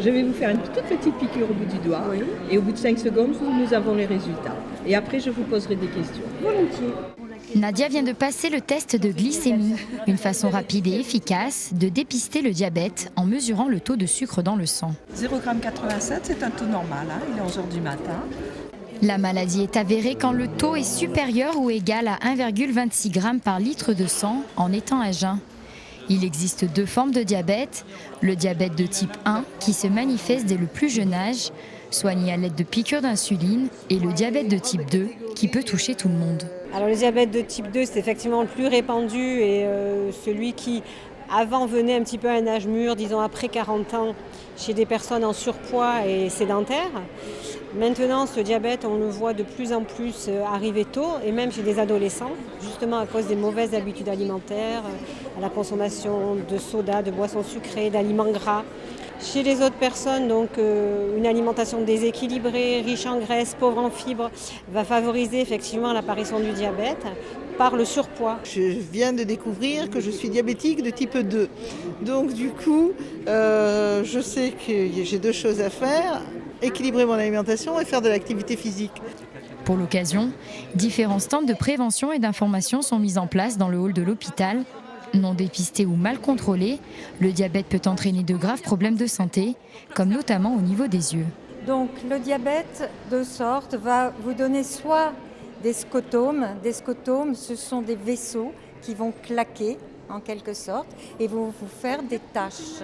Je vais vous faire une toute petite piqûre au bout du doigt et au bout de 5 secondes, nous avons les résultats. Et après, je vous poserai des questions. Volontiers. Nadia vient de passer le test de glycémie, une façon rapide et efficace de dépister le diabète en mesurant le taux de sucre dans le sang. 0,87 g, c'est un taux normal, il est 11 h du matin. La maladie est avérée quand le taux est supérieur ou égal à 1,26 g par litre de sang en étant à jeun. Il existe 2 formes de diabète, le diabète de type 1 qui se manifeste dès le plus jeune âge, soigné à l'aide de piqûres d'insuline, et le diabète de type 2 qui peut toucher tout le monde. Alors le diabète de type 2, c'est effectivement le plus répandu et celui qui avant venait un petit peu à un âge mûr, disons après 40 ans, chez des personnes en surpoids et sédentaires. Maintenant, ce diabète, on le voit de plus en plus arriver tôt, et même chez des adolescents, justement à cause des mauvaises habitudes alimentaires, à la consommation de soda, de boissons sucrées, d'aliments gras. Chez les autres personnes, donc, une alimentation déséquilibrée, riche en graisse, pauvre en fibres, va favoriser effectivement l'apparition du diabète par le surpoids. Je viens de découvrir que je suis diabétique de type 2. Donc du coup, je sais que j'ai 2 choses à faire, équilibrer mon alimentation et faire de l'activité physique. Pour l'occasion, différents stands de prévention et d'information sont mis en place dans le hall de l'hôpital. Non dépisté ou mal contrôlé, le diabète peut entraîner de graves problèmes de santé, comme notamment au niveau des yeux. Donc le diabète de sorte va vous donner soit des scotomes. Des scotomes, ce sont des vaisseaux qui vont claquer en quelque sorte et vont vous faire des taches.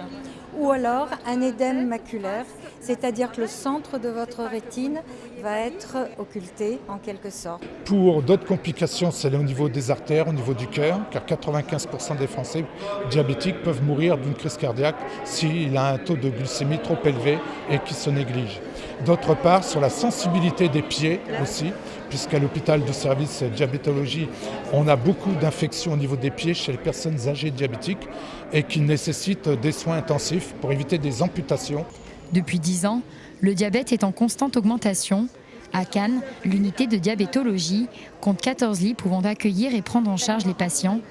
Ou alors un édème maculaire, c'est-à-dire que le centre de votre rétine va être occulté en quelque sorte. Pour d'autres complications, c'est au niveau des artères, au niveau du cœur, car 95% des Français diabétiques peuvent mourir d'une crise cardiaque s'il a un taux de glycémie trop élevé et qui se néglige. D'autre part, sur la sensibilité des pieds aussi, puisqu'à l'hôpital de service diabétologie, on a beaucoup d'infections au niveau des pieds chez les personnes âgées diabétiques et qui nécessitent des soins intensifs pour éviter des amputations. Depuis 10 ans, le diabète est en constante augmentation. À Cannes, l'unité de diabétologie compte 14 lits pouvant accueillir et prendre en charge les patients.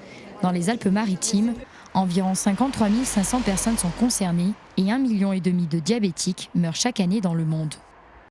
Dans les Alpes-Maritimes, environ 53 500 personnes sont concernées et 1,5 million de diabétiques meurent chaque année dans le monde.